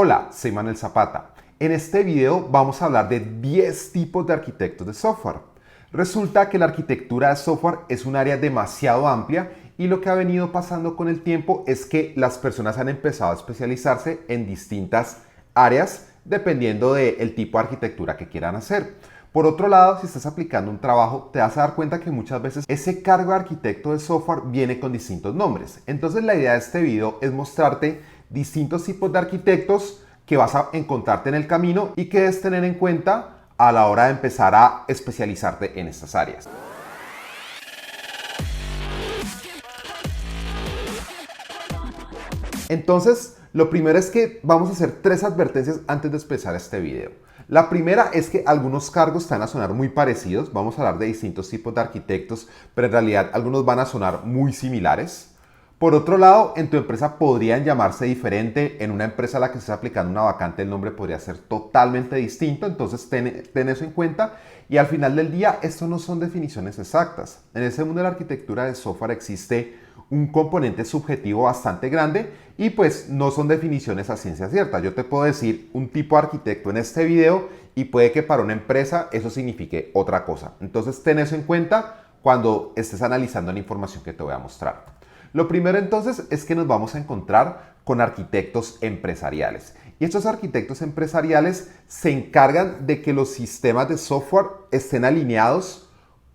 Hola, soy Manuel Zapata. En este video vamos a hablar de 10 tipos de arquitectos de software. Resulta que la arquitectura de software es un área demasiado amplia y lo que ha venido pasando con el tiempo es que las personas han empezado a especializarse en distintas áreas dependiendo del tipo de arquitectura que quieran hacer. Por otro lado, si estás aplicando un trabajo, te vas a dar cuenta que muchas veces ese cargo de arquitecto de software viene con distintos nombres. Entonces la idea de este video es mostrarte distintos tipos de arquitectos que vas a encontrarte en el camino y que debes tener en cuenta a la hora de empezar a especializarte en estas áreas. Entonces, lo primero es que vamos a hacer 3 advertencias antes de empezar este video. La primera es que algunos cargos van a sonar muy parecidos. Vamos a hablar de distintos tipos de arquitectos, pero en realidad algunos van a sonar muy similares. Por otro lado, en tu empresa podrían llamarse diferente. En una empresa a la que estés aplicando una vacante, el nombre podría ser totalmente distinto. Entonces, ten eso en cuenta. Y al final del día, esto no son definiciones exactas. En ese mundo de la arquitectura de software existe un componente subjetivo bastante grande y pues no son definiciones a ciencia cierta. Yo te puedo decir un tipo de arquitecto en este video y puede que para una empresa eso signifique otra cosa. Entonces, ten eso en cuenta cuando estés analizando la información que te voy a mostrar. Lo primero entonces es que nos vamos a encontrar con arquitectos empresariales. Y estos arquitectos empresariales se encargan de que los sistemas de software estén alineados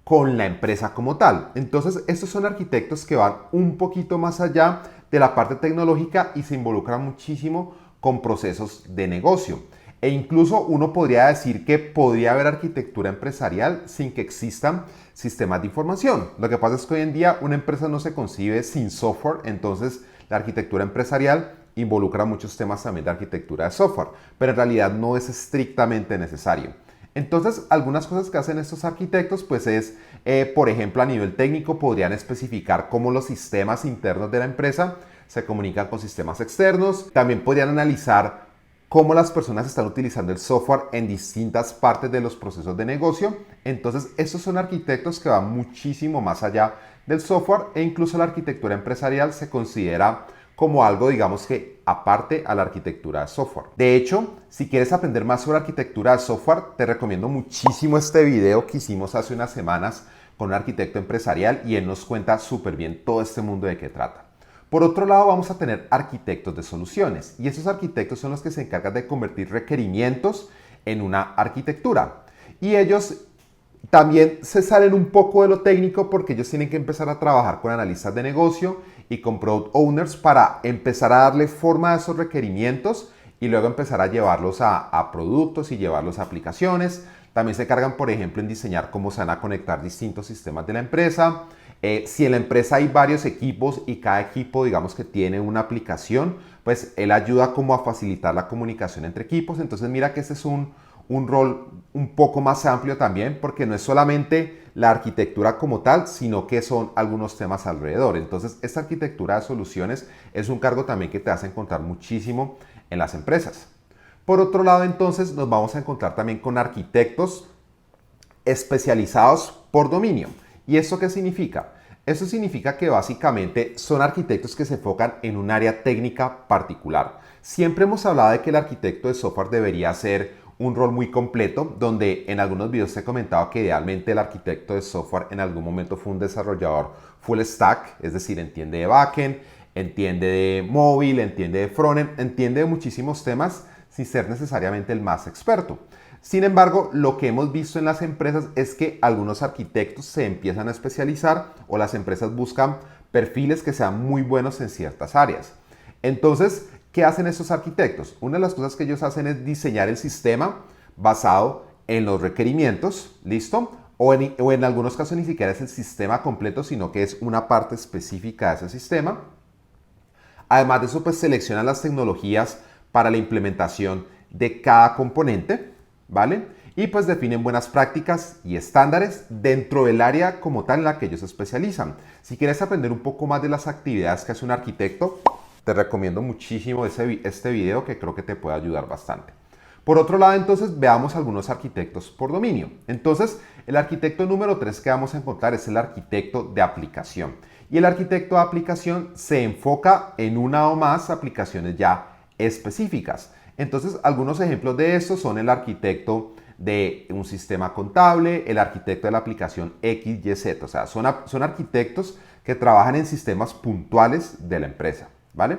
con la empresa como tal. Entonces, estos son arquitectos que van un poquito más allá de la parte tecnológica y se involucran muchísimo con procesos de negocio. E incluso uno podría decir que podría haber arquitectura empresarial sin que existan sistemas de información. Lo que pasa es que hoy en día una empresa no se concibe sin software, entonces la arquitectura empresarial involucra muchos temas también de arquitectura de software, pero en realidad no es estrictamente necesario. Entonces, algunas cosas que hacen estos arquitectos, pues es, por ejemplo, a nivel técnico, podrían especificar cómo los sistemas internos de la empresa se comunican con sistemas externos. También podrían analizar cómo las personas están utilizando el software en distintas partes de los procesos de negocio. Entonces, estos son arquitectos que van muchísimo más allá del software e incluso la arquitectura empresarial se considera como algo, digamos que aparte a la arquitectura de software. De hecho, si quieres aprender más sobre arquitectura de software, te recomiendo muchísimo este video que hicimos hace unas semanas con un arquitecto empresarial y él nos cuenta súper bien todo este mundo de qué trata. Por otro lado, vamos a tener arquitectos de soluciones y esos arquitectos son los que se encargan de convertir requerimientos en una arquitectura. Y ellos también se salen un poco de lo técnico porque ellos tienen que empezar a trabajar con analistas de negocio y con product owners para empezar a darle forma a esos requerimientos y luego empezar a llevarlos a productos y llevarlos a aplicaciones. También se cargan, por ejemplo, en diseñar cómo se van a conectar distintos sistemas de la empresa. Si en la empresa hay varios equipos y cada equipo, digamos que tiene una aplicación, pues él ayuda como a facilitar la comunicación entre equipos. Entonces mira que este es un rol un poco más amplio también, porque no es solamente la arquitectura como tal, sino que son algunos temas alrededor. Entonces, esta arquitectura de soluciones es un cargo también que te vas a encontrar muchísimo en las empresas. Por otro lado, entonces, nos vamos a encontrar también con arquitectos especializados por dominio. ¿Y esto qué significa? Eso significa que básicamente son arquitectos que se enfocan en un área técnica particular. Siempre hemos hablado de que el arquitecto de software debería ser un rol muy completo, donde en algunos videos te he comentado que idealmente el arquitecto de software en algún momento fue un desarrollador full stack, es decir, entiende de backend, entiende de móvil, entiende de frontend, entiende de muchísimos temas sin ser necesariamente el más experto. Sin embargo, lo que hemos visto en las empresas es que algunos arquitectos se empiezan a especializar o las empresas buscan perfiles que sean muy buenos en ciertas áreas. Entonces, ¿qué hacen estos arquitectos? Una de las cosas que ellos hacen es diseñar el sistema basado en los requerimientos, ¿listo? O en algunos casos ni siquiera es el sistema completo, sino que es una parte específica de ese sistema. Además de eso, pues seleccionan las tecnologías para la implementación de cada componente, ¿vale? Y pues definen buenas prácticas y estándares dentro del área como tal en la que ellos se especializan. Si quieres aprender un poco más de las actividades que hace un arquitecto, te recomiendo muchísimo este video que creo que te puede ayudar bastante. Por otro lado, entonces, veamos algunos arquitectos por dominio. Entonces, el arquitecto número 3 que vamos a encontrar es el arquitecto de aplicación. Y el arquitecto de aplicación se enfoca en una o más aplicaciones ya específicas. Entonces, algunos ejemplos de esto son el arquitecto de un sistema contable, el arquitecto de la aplicación XYZ. O sea, son arquitectos que trabajan en sistemas puntuales de la empresa, ¿vale?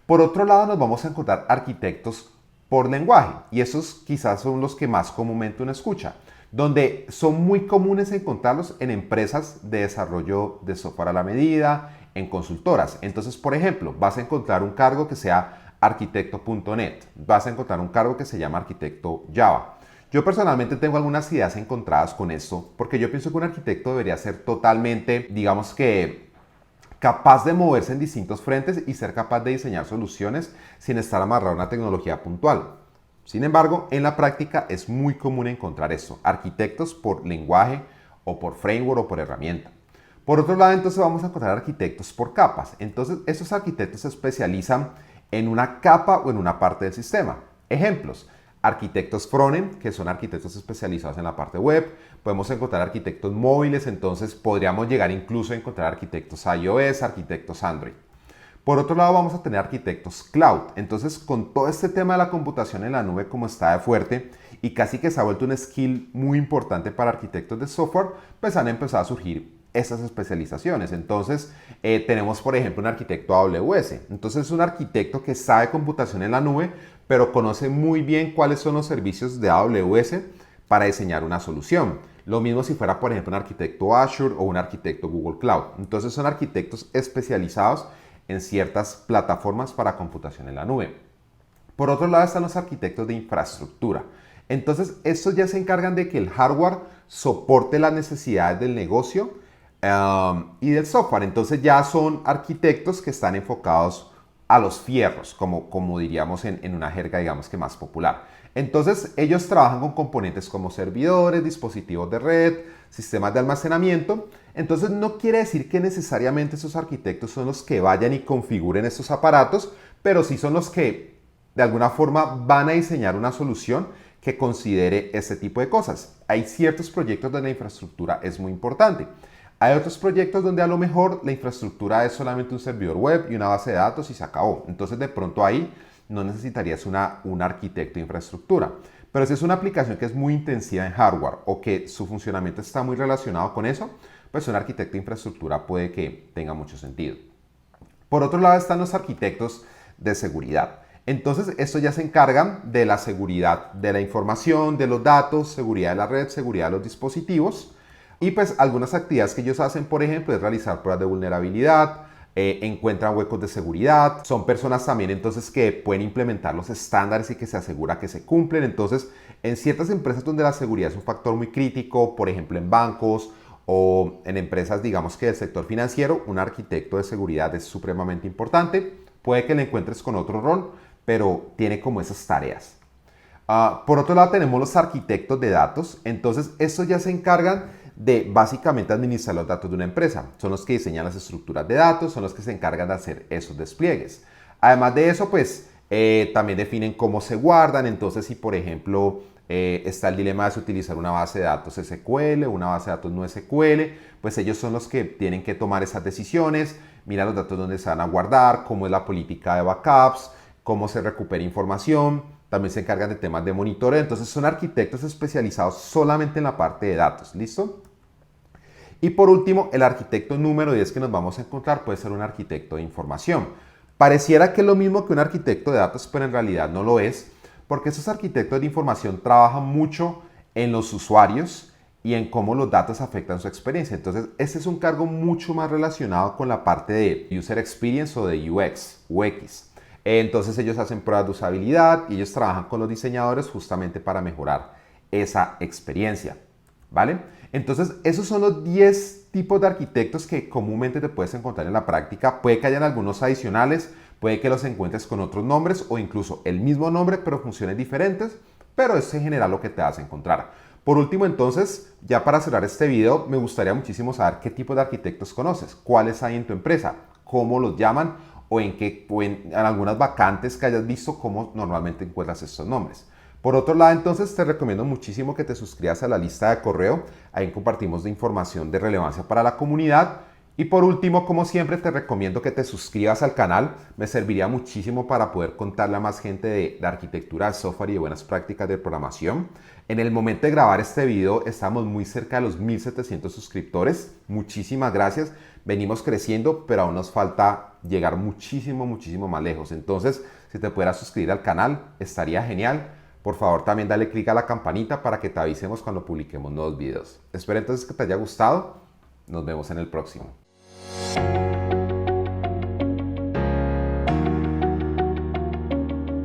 Por otro lado, nos vamos a encontrar arquitectos por lenguaje, y esos quizás son los que más comúnmente uno escucha, donde son muy comunes encontrarlos en empresas de desarrollo de software a la medida, en consultoras. Entonces, por ejemplo, vas a encontrar un cargo que sea arquitecto.net, vas a encontrar un cargo que se llama arquitecto Java. Yo personalmente tengo algunas ideas encontradas con esto, porque yo pienso que un arquitecto debería ser totalmente, digamos que, capaz de moverse en distintos frentes y ser capaz de diseñar soluciones sin estar amarrado a una tecnología puntual. Sin embargo, en la práctica es muy común encontrar esto, arquitectos por lenguaje o por framework o por herramienta. Por otro lado, entonces vamos a encontrar arquitectos por capas. Entonces, estos arquitectos se especializan en una capa o en una parte del sistema. Ejemplos: arquitectos frontend, que son arquitectos especializados en la parte web. Podemos encontrar arquitectos móviles, entonces podríamos llegar incluso a encontrar arquitectos iOS, arquitectos Android. Por otro lado, vamos a tener arquitectos cloud. Entonces, con todo este tema de la computación en la nube como está de fuerte y casi que se ha vuelto un skill muy importante para arquitectos de software, pues han empezado a surgir estas especializaciones. Entonces, tenemos por ejemplo un arquitecto AWS. Entonces, es un arquitecto que sabe computación en la nube, pero conoce muy bien cuáles son los servicios de AWS para diseñar una solución. Lo mismo si fuera, por ejemplo, un arquitecto Azure o un arquitecto Google Cloud. Entonces, son arquitectos especializados en ciertas plataformas para computación en la nube. Por otro lado están los arquitectos de infraestructura. Entonces, estos ya se encargan de que el hardware soporte las necesidades del negocio y del software. Entonces, ya son arquitectos que están enfocados a los fierros, como diríamos en una jerga, digamos que más popular. Entonces, ellos trabajan con componentes como servidores, dispositivos de red, sistemas de almacenamiento. Entonces, no quiere decir que necesariamente esos arquitectos son los que vayan y configuren estos aparatos, pero sí son los que de alguna forma van a diseñar una solución que considere este tipo de cosas. Hay ciertos proyectos donde la infraestructura es muy importante. Hay otros proyectos donde a lo mejor la infraestructura es solamente un servidor web y una base de datos y se acabó. Entonces, de pronto ahí no necesitarías un arquitecto de infraestructura. Pero si es una aplicación que es muy intensiva en hardware o que su funcionamiento está muy relacionado con eso, pues un arquitecto de infraestructura puede que tenga mucho sentido. Por otro lado están los arquitectos de seguridad. Entonces, estos ya se encargan de la seguridad de la información, de los datos, seguridad de la red, seguridad de los dispositivos. Y pues algunas actividades que ellos hacen, por ejemplo, es realizar pruebas de vulnerabilidad, encuentran huecos de seguridad. Son personas también entonces que pueden implementar los estándares y que se asegura que se cumplen. Entonces, en ciertas empresas donde la seguridad es un factor muy crítico, por ejemplo en bancos o en empresas digamos que del sector financiero, un arquitecto de seguridad es supremamente importante. Puede que le encuentres con otro rol, pero tiene como esas tareas. Por otro lado tenemos los arquitectos de datos. Entonces estos ya se encargan de básicamente administrar los datos de una empresa. Son los que diseñan las estructuras de datos, son los que se encargan de hacer esos despliegues. Además de eso, pues también definen cómo se guardan. Entonces, si por ejemplo está el dilema de si utilizar una base de datos SQL o una base de datos no SQL, pues ellos son los que tienen que tomar esas decisiones, mirar los datos donde se van a guardar, cómo es la política de backups, cómo se recupera información. También se encargan de temas de monitoreo. Entonces son arquitectos especializados solamente en la parte de datos. ¿Listo? Y por último, el arquitecto número 10 que nos vamos a encontrar puede ser un arquitecto de información. Pareciera que es lo mismo que un arquitecto de datos, pero en realidad no lo es, porque esos arquitectos de información trabajan mucho en los usuarios y en cómo los datos afectan su experiencia. Entonces, este es un cargo mucho más relacionado con la parte de User Experience o de UX, UX. Entonces, ellos hacen pruebas de usabilidad y ellos trabajan con los diseñadores justamente para mejorar esa experiencia, ¿vale? Entonces, esos son los 10 tipos de arquitectos que comúnmente te puedes encontrar en la práctica. Puede que hayan algunos adicionales, puede que los encuentres con otros nombres o incluso el mismo nombre, pero funciones diferentes, pero es en general lo que te vas a encontrar. Por último, entonces, ya para cerrar este video, me gustaría muchísimo saber qué tipo de arquitectos conoces, cuáles hay en tu empresa, cómo los llaman o en algunas vacantes que hayas visto cómo normalmente encuentras estos nombres. Por otro lado, entonces, te recomiendo muchísimo que te suscribas a la lista de correo. Ahí compartimos de información de relevancia para la comunidad. Y por último, como siempre, te recomiendo que te suscribas al canal. Me serviría muchísimo para poder contarle a más gente de la arquitectura de software y de buenas prácticas de programación. En el momento de grabar este video estamos muy cerca de los 1700 suscriptores. Muchísimas gracias. Venimos creciendo, pero aún nos falta llegar muchísimo más lejos. Entonces, si te pudieras suscribir al canal, estaría genial. Por favor, también dale click a la campanita para que te avisemos cuando publiquemos nuevos videos. Espero entonces que te haya gustado. Nos vemos en el próximo.